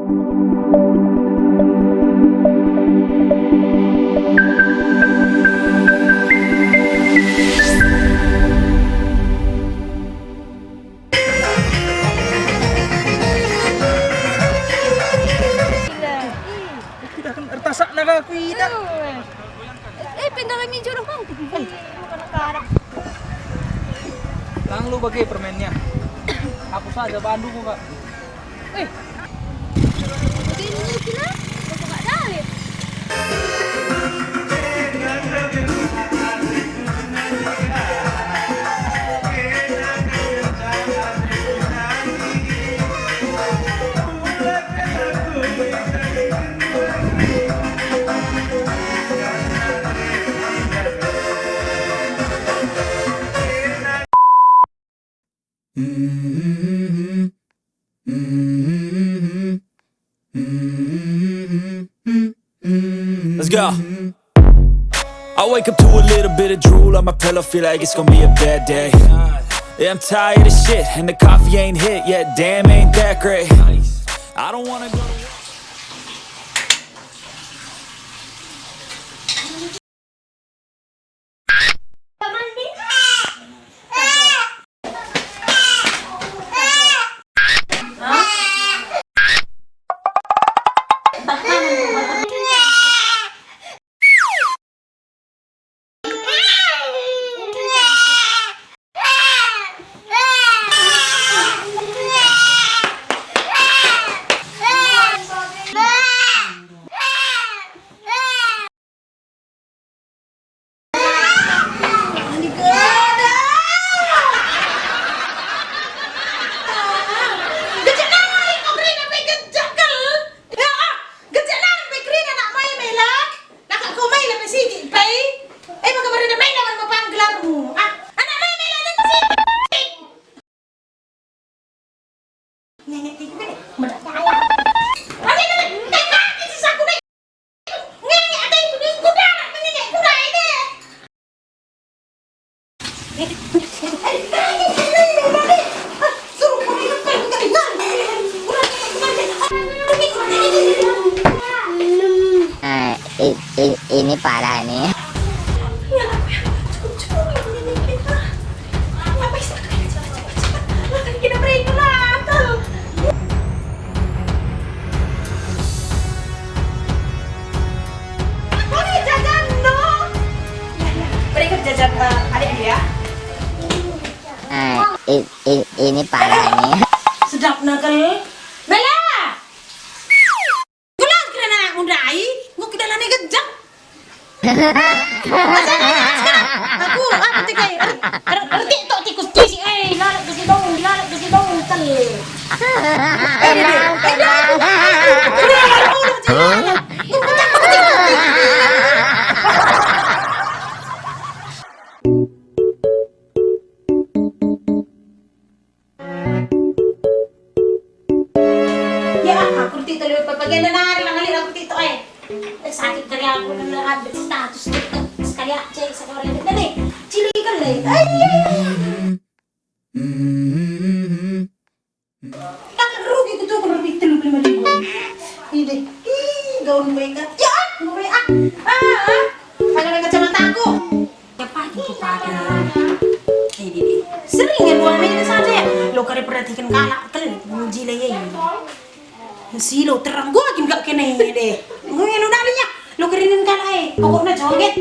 Tidak kan ertasak naga kuida. Pindah kami jurang kang. Bukan nakaharap. Lang lu bagi permennya. Aku saja bandu kok, Kak. Begini sila. Kok gak dalit? Let's go. I wake up to a little bit of drool on my pillow, feel like it's gonna be a bad day. Yeah, I'm tired of shit, and the coffee ain't hit yet. Damn, ain't that great. I don't wanna go. Ini parah nih. Ini parah nih. Sedap nakal. Bella! Gulang kira na undai, nguk dalan ni gejak. Aku tikai. Erti tok tikus ci lalak ke si dong tel. Paganda na rin ang halina ko dito sakit kali ako na nakabit status dito. Sekali check sa kore. Dali, chili ka lang. Ay! Rugi ko to kung rugi tulog lima libo. Hindi. Gawin mo ikat. Yan! Muri Ano na kacamata ko? Pagi ko pagi. Hindi. Sering yan buwan na yun saja. Lo kare perhatikan kalak kali. Mujila yan. Silo terang gua lagi nggak kena ini deh. Ngomongin udah nih lo kerinin kalai. Pokoknya joget.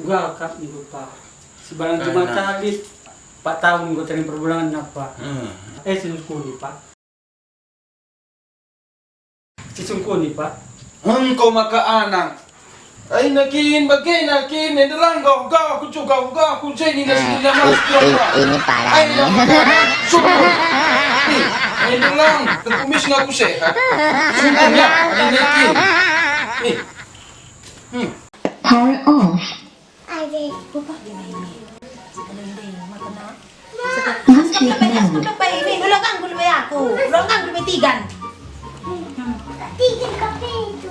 Gua kap nih Pak. Sebarang cuma kali 4 tahun gue cari perbulangan apa? Sinusku Pak. Sisungku nih Pak. Engkau maka anak. Ay nakin, bagay nakin, nedalang kau aku juga aku jadi nasi nama Ini parah nih. Sungguh. Nedalang, terkumis nggak sehat. Sungguhnya, ada nakin. Power off. Bluetooth mode. aku. Ulang kan tigan. Tiga kafe itu.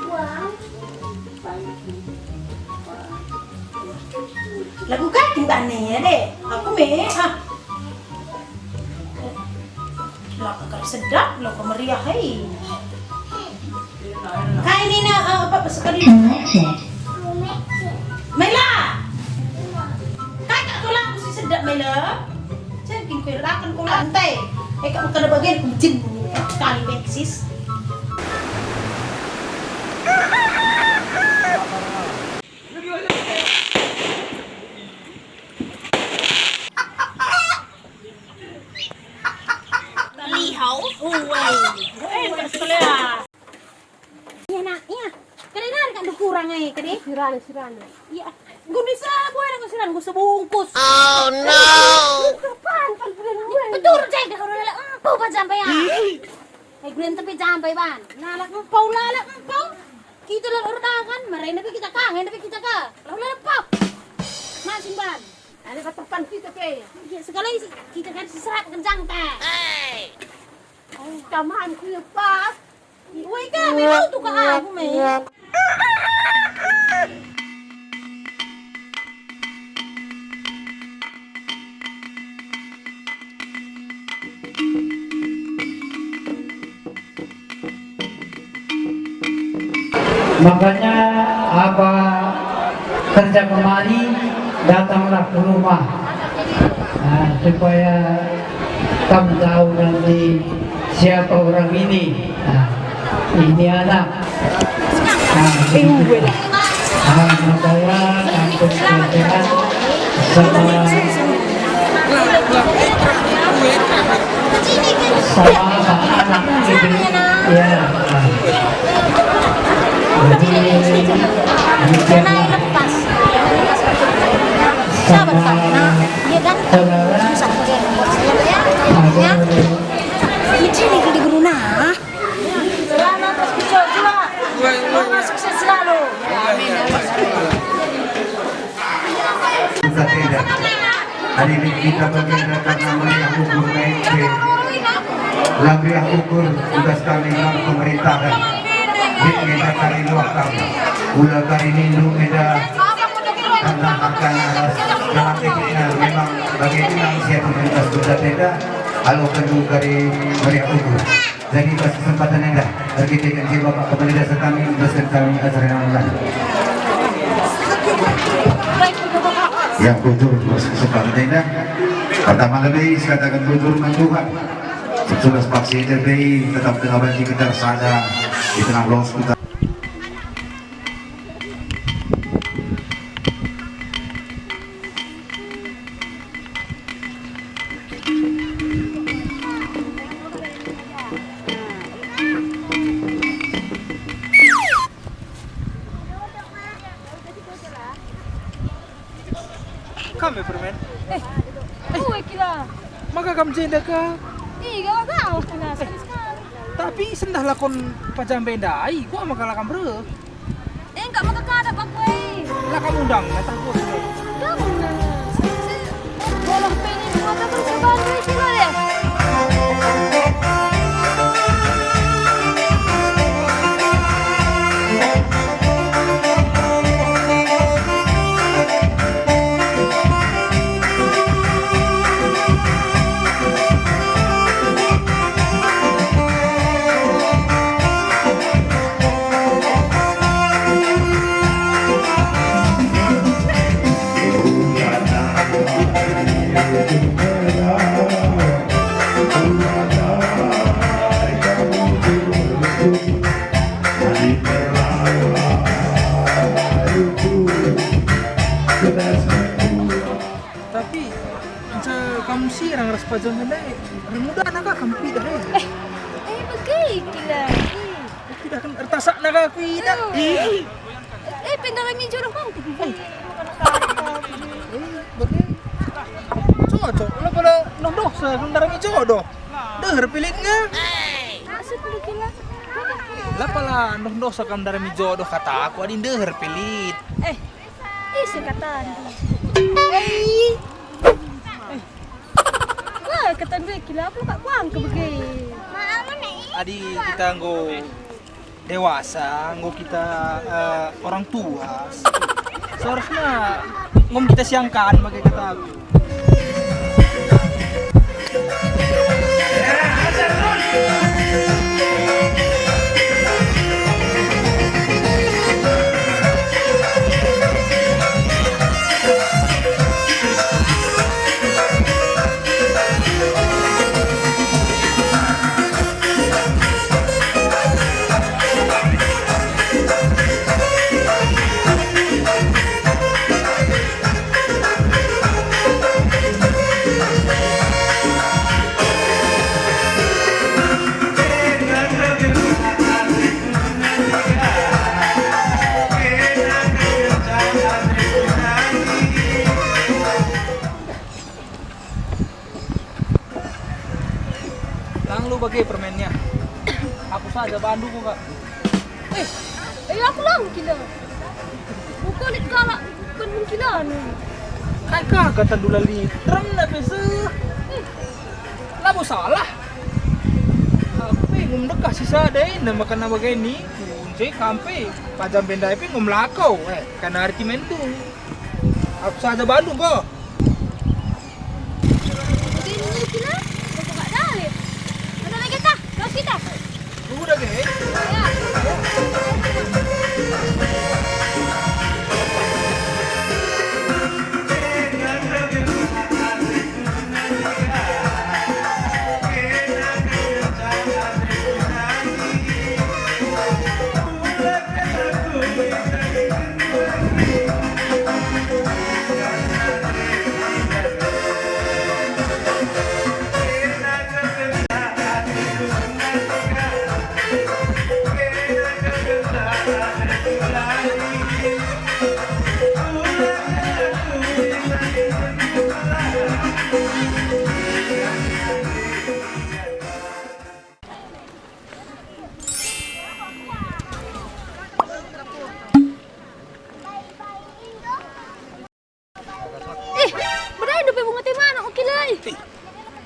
Wow. Lagu kan tinggal nih deh. Aku Lah kakak sedap, lo meriah hei. Hai Nina, apa sekali? Connected. Mela. Kakak kau lagu si sedap Mela. Jadi kau lakukan kau lantai. Kamu kena bagian kucing sekali peksis. Lihau, iya nak, iya. Kadang kan kurang kadang. Siran. Iya. Gue bisa buat aku siran, gue sebungkus. Oh no. Kapan? Betul cek kalau lala empau pa sampai ya. Gue tapi sampai ban. Lala empau. Kita lalu urdangan, marahin tapi kita kangen tapi kita ka. Lalu empau. Masih ban. Ada ketepan kita pe. Sekali kita kan serat kencang ta. Oh, kaman ku pas. Woi ka, memang tu ka aku me. Makanya apa kerja kemari datanglah ke rumah supaya kamu tahu nanti siapa orang ini. Ini anak. Makanya aku sehat sama anak itu ya. Lepas. Sabar karena dia kan susah pakai ya. Ini di Bruna. Selamat terus bisa juga. Sukses selalu. Amin. Hari ini kita berbeda karena melihat ukur naik lagi ukur tugas kami dalam pemerintahan. Kita cari luakan, ulah kali ini lu beda karena akan dalam tekniknya memang bagaimana siap pemerintah sudah beda, kalau kedua dari melihat ukur. Jadi pas kesempatan yang dah, kita dengan jiwa Bapak Kepala Desa kami, beserta kami acara yang yang jujur kesempatan ini pertama lebih katakan jujur dengan Tuhan sudah vaksin lebih tetap dengan bagi kita sadar di tengah los kita. Kami permen. Gue kira. Maka kamu jenda ka. Iya, kau kena Tapi sendah lakon pajambe dai, gua maka lakam bre. enggak mau ada Pak Boy. Lakam undang, takut. Kamu boleh pengen buat apa cobaan itu ya? Tapi kamu sih orang ras pajambe dai. Mudah naga kamu pidah Begitulah. Pidah kan ertasak naga pidah. Pindah kami jorok bang. Cocok, lo pada nondoh sebentar ini jodoh. Dengar pilihnya. Masuk dulu kila. Lah pala nondoh sakam dari mi jodoh kata aku adin dengar pilih. Isi kata. lu kak kuang ke begi. Adi kita nggo dewasa, nggo kita orang tua. Seharusnya ngom kita siangkan bagi kita. Lang lu bagi permennya. Aku saja bandu kok, Kak. Aku lah mungkin lah. Bukan itu kalak, bukan mungkin lah. Kan kagak tandula literan na bese. Labo salah. Apa ngum dekah sisa deh na makan na bagay ni. Kunci kampe pajam bendai pe ngum lakaw karena arti mentu. Aku saja bandu kok. Mungkin mungkin lah. Aku tak ada. Ada lagi tak? Terus kita. Udah ge. Ya.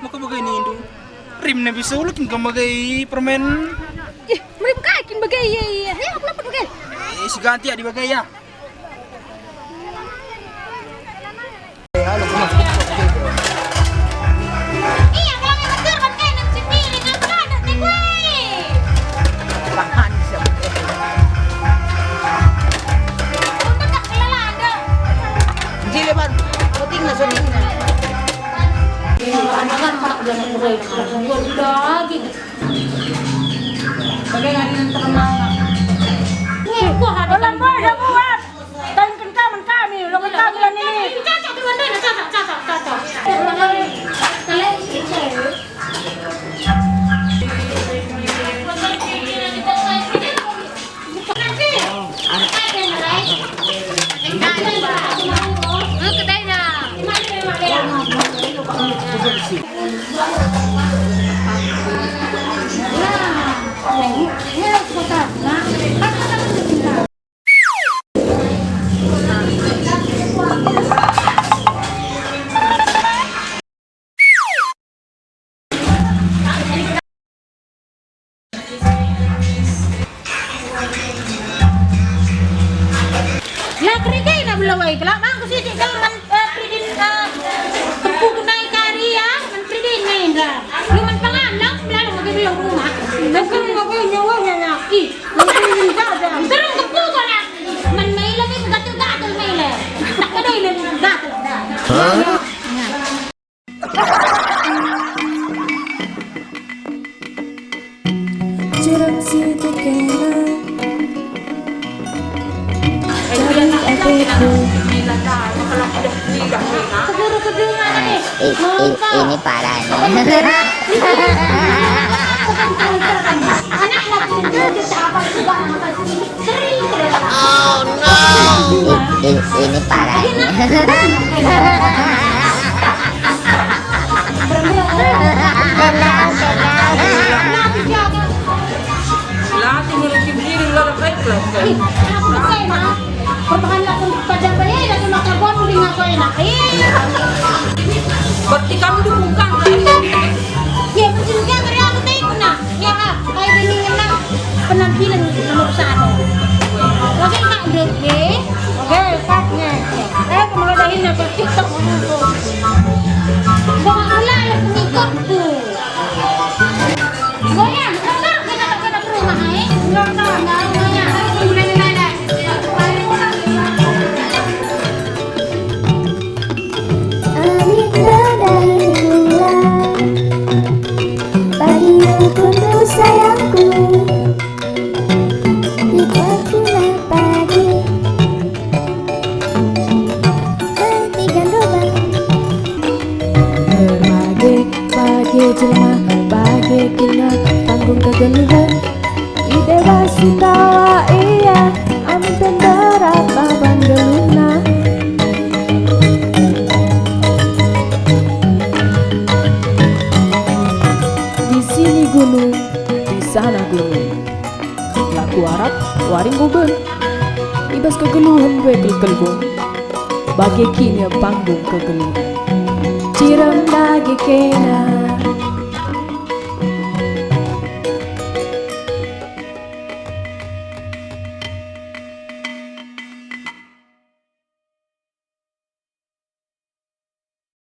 Maka bagay ni Indo. Rim na bisulok yung kamagay permen. Marim kakin bagay. Aku lapar bagay. Si ganti di bagay ya. Iya, kalau yang betul kan kayak nasi piring apa ada teh gue. Tahan siapa. Untuk tak kelelada. Jile ban, puting na suning na. Anak-anak mak jangan mulai buat lagi. Bagay nga rin ang terkenal. Wah, ada Lambar na buwan! Tangkan kami, lumayan kami lang nini. Caca duluan deh, caca. Kelak mang ku sih kalau man pridin tempu kunai karya man pridin main dah. Lu man pangalang bilang mau ke bilang rumah. Bukan mau ke nyawa nya. Ih, man pridin ada. Terus tempu ko na. Man may lagi gatul-gatul may le. Tak kadoy le gatul dah. Jarang sih kena. Ini parah nih. Oh no. Ini parah nih. Latih ngeluci berdiri lalu ikhlas kan. Pertahanlah untuk pajak bayar dan makan buat udah ngaku enak. Berarti kamu dukung kan? Iya jelma bagai kena panggung kegeluhan. Ide basi tawa iya amin penderapa bandeluna. Di sini gunung, di sana gunung. Laku Arab, waring guben. Ibas kegeluhan wekel kelbon. Bagai kini panggung kegeluhan. Ciram lagi kena